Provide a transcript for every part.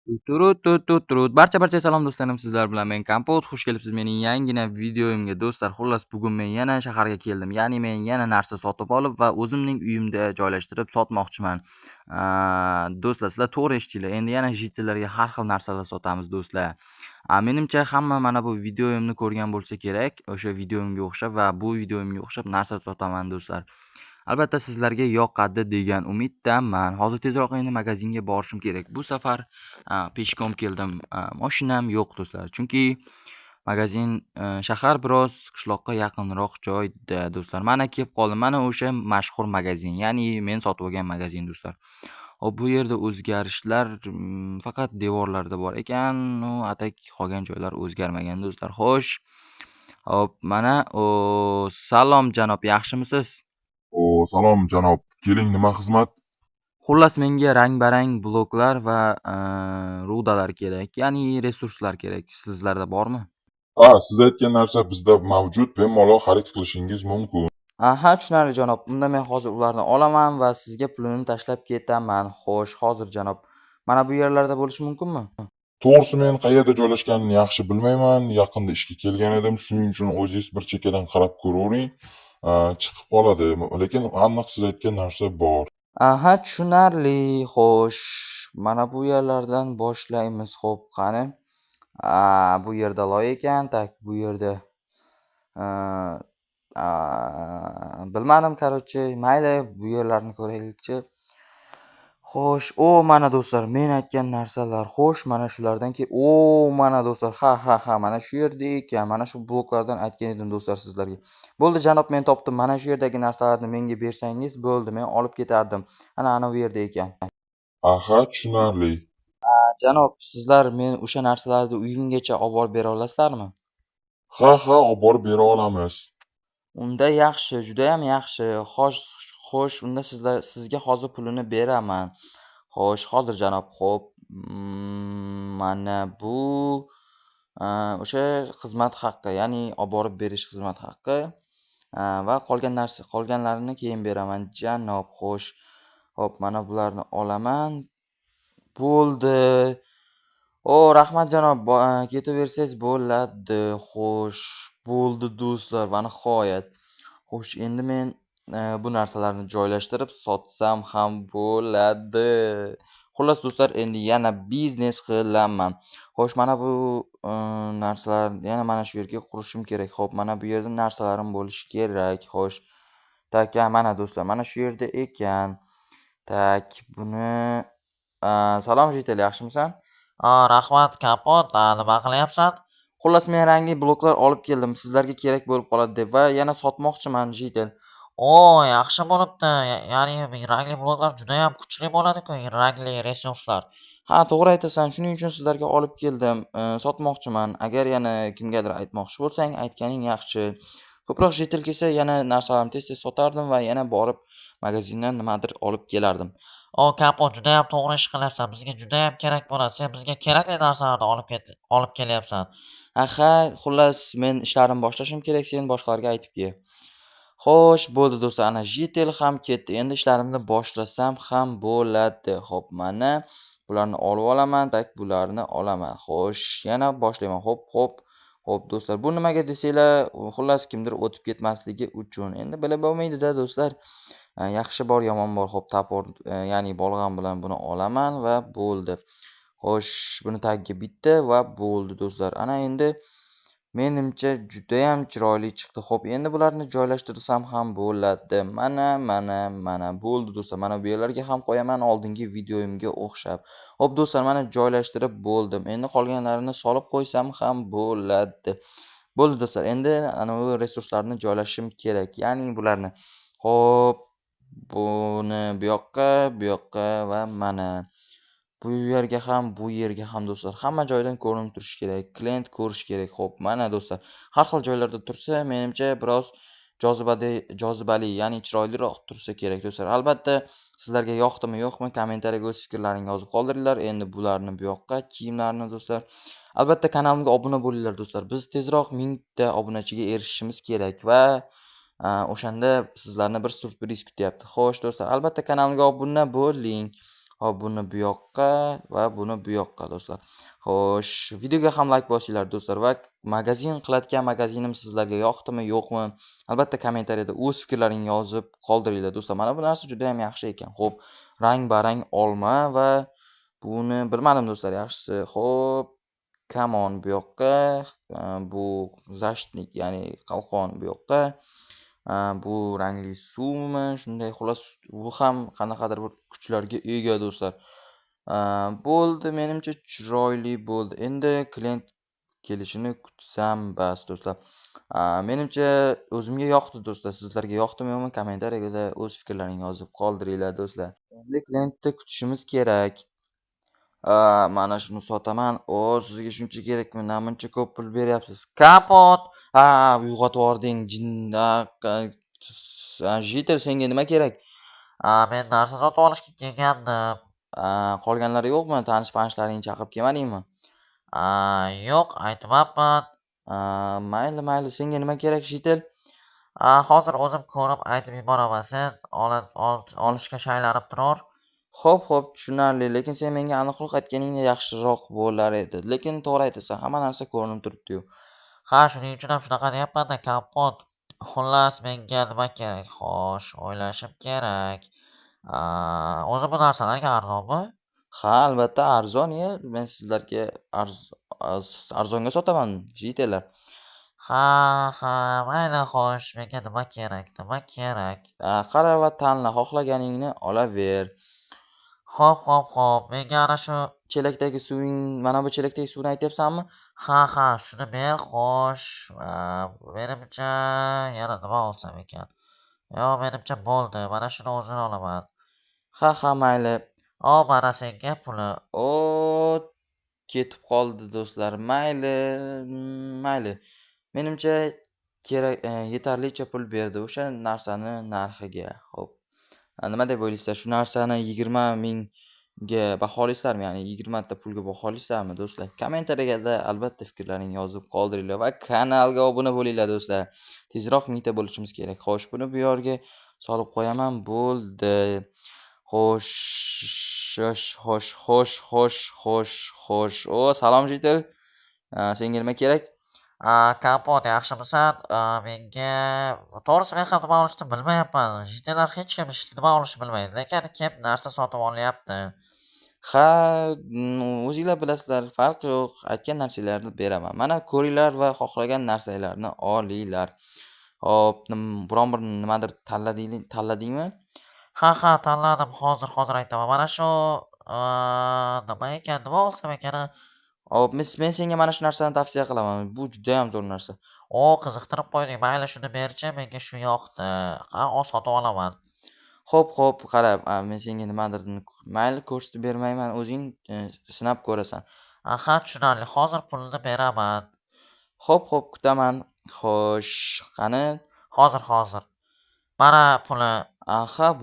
Turut. Barcha salom do'stlarim, sizlar bilan men Kompot. Xush kelibsiz mening yangina videoyimga do'stlar. Xullas, bugun men yana shaharga keldim. Ya'ni men yana narsa sotib olib va o'zimning uyimda joylashtirib sotmoqchiman. Do'stlar, sizlar to'g'ri eshitdinglar. Endi yana jitellarga har xil narsalar sotamiz do'stlar. Menimcha hamma mana bu videoyimni ko'rgan bo'lsa kerak. O'sha videoyimga o'xshab va bu videoyimga o'xshab narsa sotaman do'stlar. Albatta sizlarga yoqadi degan umiddaman. Hozir tezroq endi magazinga borishim kerak. Bu safar peshkom keldim. Mashinam yo'q do'stlar. Chunki magazin shahar biroz qishloqqa yaqinroq joyda do'stlar. Mana kelib qoldim. Mana o'sha mashhur magazin. Ya'ni men sotib olgan magazin do'stlar. Hop, bu yerda o'zgarishlar faqat devorlarda bor ekan. Atak qolgan joylar o'zgarmagan do'stlar. Xo'sh. Hop, mana salom janob, yaxshimisiz? Salom janob, keling, nima xizmat? Xullas, menga rang-barang bloklar va rudalar kerak, ya'ni resurslar kerak. Sizlarda bormi? Siz aytgan narsa bizda mavjud, bemalol xarid qilishingiz mumkin. Aha, tushunarli janob. Unda men hozir ularni olaman va sizga pulini tashlab ketaman. Xo'sh, hozir janob. Mana bu yerlarda bo'lishi mumkinmi? To'g'risi men qayerda joylashganini yaxshi bilmayman. Yaqinda ishga kelgan edim, shuning uchun o'zingiz bir chekkadan qarab ko'ravering. Chiqib qoladi, lekin aniq siz aytgan narsa bor. Aha, tushunarli. Xo'sh, mana bu yerlardan boshlaymiz. Xo'p, qani? Bu yerda loy ekan, tak, bu yerda bilmadim, короче, mayli, bu yerlarni ko'raylikchi. Xo'sh, mana do'stlar, men aytgan narsalar. Xo'sh, mana shulardan mana do'stlar, ha, mana shu yerda ekan. Mana shu bloklardan aytgan edim do'stlar sizlarga. Bo'ldi janob, men topdim. Mana shu yerdagi narsalarni menga bersangiz bo'ldi, men olib ketardim. Ana bu yerda ekan. Aha, tushunarli. Janob, sizlar men o'sha narsalarni uyimgacha olib borib bera olasizlarmi? Ha, olib borib bera olamiz. Unda yaxshi, judayam yaxshi. Xo'sh, unda sizga hozir pulini beraman. Xo'sh, hozir janob, xo'p. Mana bu o'sha xizmat haqqi, ya'ni olib borib berish xizmat haqqi va qolganlarini keyin beraman janob. Xo'sh. Hop, mana bularni olaman. Bo'ldi. Rahmat janob, ketaversangiz bo'ladi. Xo'sh, bo'ldi do'stlar va nihoyat. Xo'sh, endi men bu narsalarni joylashtirib sotsam ham bo'ladi. Xullas do'stlar, endi yana biznes qilaman. Xo'sh, mana bu narsalar yana mana shu yerga qurishim kerak. Xo'p, mana bu yerda narsalarim bo'lishi kerak. Xo'sh. Tak, mana do'stlar, mana shu yerda ekan. Tak, buni salom Jitel, yaxshimisan? Rahmat Kapot, nima qilyapsan? Xullas, men rangli bloklar olib keldim. Sizlarga kerak bo'lib qoladi deb va yana sotmoqchiman Jitel. Yaxshi bo'libdi. Ya'ni rangli bloklar juda ham kuchli bo'ladi-ku, rangli resurslar. Ha, to'g'ri aytasan. Shuning uchun sizlarga olib keldim. Sotmoqchiman. Agar yana kimgadir aytmoqchi bo'lsang, aytganing yaxshi. Ko'proq Jitel kelsa, yana narsalarimni tez-tez sotardim va yana borib magazindan nimadir olib kelardim. Kapot, juda ham to'g'ri ish qilyapsan. Bizga juda ham kerak bo'ladi. Sen bizga kerakli narsalarni olib kelyapsan. Aha, xullas, men ishlarimni boshlashim kerak, sen boshqalarga aytib kel. Xo'sh, bo'ldi do'stlar, ana Jitel ham ketdi. Endi ishlarimni boshlasam ham bo'ladi. Xo'p, mana bularni olib olaman, tak, bularni olaman. Xo'sh, yana boshlayman. Xo'p. Xo'p do'stlar, bu nimaga desanglar, xullas kimdir o'tib ketmasligi uchun. Endi bilib bo'lmaydi-da do'stlar. Yaxshi bor, yomon bor. Xo'p, tapor, ya'ni bolg'am bilan buni olaman va bo'ldi. Xo'sh, buni tagiga bitdi va bo'ldi do'stlar. Ana endi menimcha judayam chiroyli chiqdi. Xo'p, endi bularni joylashtirsam ham bo'ladi. Mana bo'ldi do'stlar. Mana bu yerlarga ham qo'yaman oldingi videoyimga o'xshab. Xo'p do'stlar, mana joylashtirib bo'ldim. Endi qolganlarini solib qo'ysam ham bo'ladi. Bo'ldi do'stlar. Endi ana bu resurslarni joylashim kerak, ya'ni bularni. Xo'p, buni bu yoqqa va mana bu yerga ham, bu yerga ham do'stlar. Hamma joydan ko'rinib turishi kerak. Klient ko'rish kerak. Xo'p, mana do'stlar. Har xil joylarda tursa, menimcha biroz jozibali, ya'ni chiroyliroq tursa kerak do'stlar. Albatta, sizlarga yoqdimi, yo'qmi, kommentariyaga o'z fikrlaringizni yozib qoldiringlar. Endi bularni bu yoqqa, kiyimlarni do'stlar. Albatta, kanalimga obuna bo'linglar do'stlar. Biz tezroq 1000 ta obunachiga erishishimiz kerak va o'shanda sizlarni bir surpriz kutyapti. Xo'sh do'stlar, albatta kanalimga obuna bo'ling. Hop, buni bu yoqqa va buni bu yoqqa do'stlar. Xo'sh, videoga ham like bosinglar do'stlar va magazin qilayotgan magazinim sizlarga yoqdimi, yo'qmi? Albatta kommentariyada o'z fikrlaringni yozib qoldiringlar do'stlar. Mana bu narsa juda ham yaxshi ekan. Xo'p, rang-barang olma va buni bilmadim do'stlar yaxshisi. Xo'p, kamon bu yoqqa, bu zashtnik, ya'ni qalqon bu yoqqa. Bu rangli suvmi? Shunday xullas bu ham qanaqadir bir kuchlarga ega do'stlar. Bo'ldi, menimcha chiroyli bo'ldi. Endi klient kelishini kutsam bas do'stlar. Menimcha o'zimga yoqdi do'stlar. Sizlarga yoqdimi yo'qmi? Kommentariyada o'z fikrlaringni yozib qoldiringlar do'stlar. Endi klientni kutishimiz kerak. Mana shuni sotaman. Sizga shuncha kerakmi? Namuncha ko'p pul beryapsiz. Kapot! Uyg'otib yubording Jitel, senga nima kerak? Men narsa sotib olishga kelgandim. Qolganlari yo'qmi? Tanish-panishlaringni chaqirib kelmadingmi? Yo'q, aytmabman. Mayli, senga nima kerak, Jitel? Hozir o'zim ko'rib aytib yuboraman. Sen olishga shaylanib turur. Xo'p, tushunarli, lekin sen menga aniqroq aytganingda yaxshiroq bo'lar edi. Lekin to'g'ri aytasan, hamma narsa ko'rinib turibdi-yu. Shuning uchun ham shunaqa deyapman-da, kompot. Xullas, menga nima kerak? Xo'sh, o'ylashim kerak. O'zi bu narsalarga arzonmi? Ha, albatta arzon. Men sizlarga arzonga sotaman, Jitellar. Mayli, xo'sh, menga nima kerak? Qara va tanla, xohlaganingni olaver. Xo'p, menga ana shu Chelakdagi suving, mana bu chelakdagi suvni aytyapsanmi? shuni ber, xo'sh. Menimcha yana nima olsam ekan? Yo'q, menimcha bo'ldi. Mana shuni o'zini olaman. Mayli. Mana senga puli. Ketib qoldi do'stlar. Mayli. Menimcha kerak, yetarlicha pul berdi o'sha narsani narxiga. Xo'p. Nima deb o'ylaysizlar? Shu narsani 20 mingga baholaysizlarmi? Ya'ni 20 ta pulga baholaysizlarmi do'stlar? Kommentariyada albatta fikrlaringni yozib qoldiringlar va kanalga obuna bo'linglar do'stlar. Tezroq 1000 ta bo'lishimiz kerak. Xo'sh, buni bu yerga solib qo'yaman. Bo'ldi. Xo'sh. Salom Jitel. Senga nima kerak? Kompot, yaxshimisan? Menga to'g'risi men ham nima olishni bilmayapman. Jitellar hech kim nima olishni bilmaydi, lekin kelib narsa sotib olyapti. O'zinglar bilasizlar, farq yo'q. Aytgan narsalarni beraman. Mana ko'ringlar va xohlagan narsalarni olinglar. Hop, biron bir nimadir tanladingmi? Tanladim. Hozir aytaman. Mana shu nima ekan? Nima olsam ekan? Hop, men senga mana shu narsani tavsiya qilaman. Bu juda ham zo'r narsa. Qiziqtirib qo'yding. Mayli, shuni berchi, menga shu yoqdi. Sotib olaman. Xo'p, qara, men senga nimadir mayli ko'rsatib bermayman, o'zing sinab ko'rasan. Tushunarli. Hozir pulni beraman. Xo'p, kutaman. Xo'sh, qani? Hozir. Mana puli.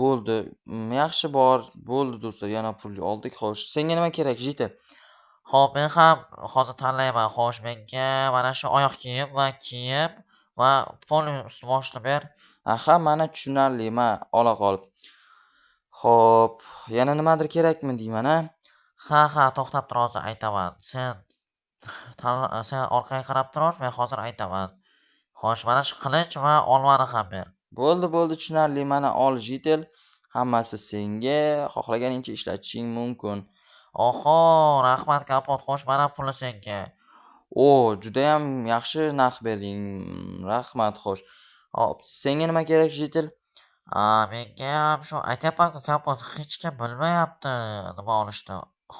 Bo'ldi. Yaxshi bo'ldi do'stlar, yana pul oldik. Xo'sh, senga nima kerak, Jitel? Xo'p, men ham hozir tanlayman. Xo'sh, menga mana shu oyoq kiyim va pol ust boshni ber. Mana tushunarli, ola qol. Xo'p, yana nimadir kerakmi deyman-a? To'xtab tur, hozir aytaman. Sen orqaga qarab tur, men hozir aytaman. Xo'sh, mana shu qilich va olmani ham ber. Bo'ldi, tushunarli. Mana ol, Jitel. Hammasi senga, xohlaganingcha ishlatishing mumkin. Rahmat Kapot. Xo'sh, mana puli senga. Juda ham yaxshi narx berding. Rahmat, xo'sh. Hop, senga nima kerak, Jitel? Menga ham shu aytyapman-ku, Kapot, hech kim bilmayapti nima olishni.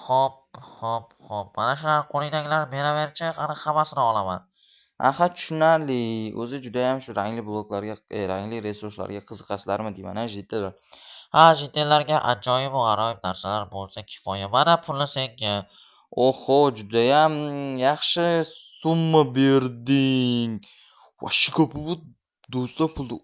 Xo'p. Mana shular qo'lingdagilarni beraverchi, qani hammasini olaman. Tushunarli. O'zi juda ham shu rangli bloklarga, rangli resurslarga qiziqasizlarmi deyman-a, Jitel? Jitellarga ajoyib va g'aroyib narsalar bo'lsa kifoya. Mana pulni senga. Juda ham yaxshi summa berding. Vosh ko'p bu do'stlar pulni.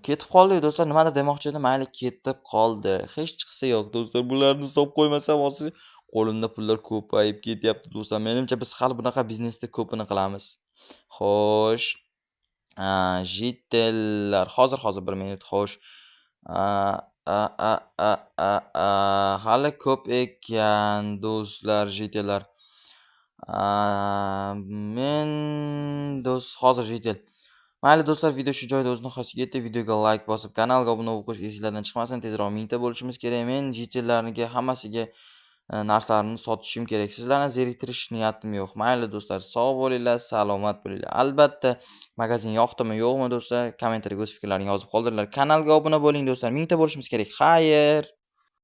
Ketib qoldi do'stlar. Nimadir demoqchi edim, mayli ketib qoldi. Hech chiqsa yo'q do'stlar. Bularni hisob qo'ymasam hozir qo'limda pullar ko'payib ketyapti do'stlar. Menimcha biz hali bunaqa biznesda ko'pini qilamiz. Xo'sh. Jitellar. Hozir 1 minut. Xo'sh. Hali ko'p ekan do'stlar, jitellar. Men hozir jitel. Mayli do'stlar, video shu joyda o'z nihoyasiga yetdi. Videoga like bosib, kanalga obuna bo'lib qo'yish esingizdan chiqmasin. Tezroq 1000 ta bo'lishimiz kerak. Men jitellarga hammasiga narsalarimni sotishim kerak. Sizlarni zeriktirish niyatim yo'q. Mayli do'stlar, sog' bo'linglar, salomat bo'linglar. Albatta, magazin yoqdimi, yo'qmi do'stlar, kommentariyaga o'z fikrlaringizni yozib qoldiringlar. Kanalga obuna bo'ling do'stlar. 1000 ta bo'lishimiz kerak. Xayr!